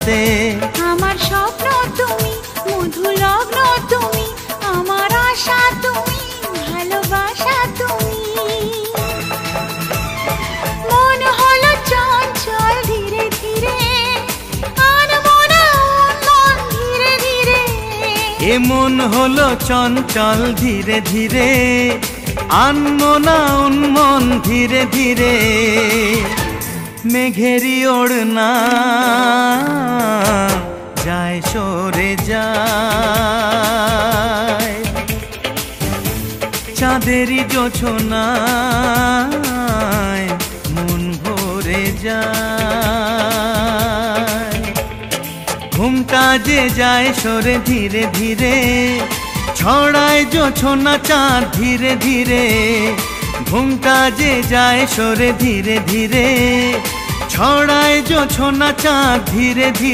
আমার স্বপ্ন তুমি, মধু লগ্ন তুমি, আমার আশা তুমি, ভালোবাসা তুমি। মন হলো চঞ্চল ধীরে ধীরে, আনবো না মন ধীরে ধীরে। এ মন হলো চঞ্চল ধীরে ধীরে, আনবো না মন ধীরে ধীরে। মেঘেরি ওড়না যায় সরে যায়, চাঁদেরই জোছনায় মন ভরে যায়। ঘুমটা যে যায় সরে ধীরে ধীরে, ছড়ায় জোছনা চাঁদ ধীরে ধীরে। ঘুমটা যে যায় সরে ধীরে ধীরে, ছড়ায় জোছনা চাঁদ ধীরে ধীরে।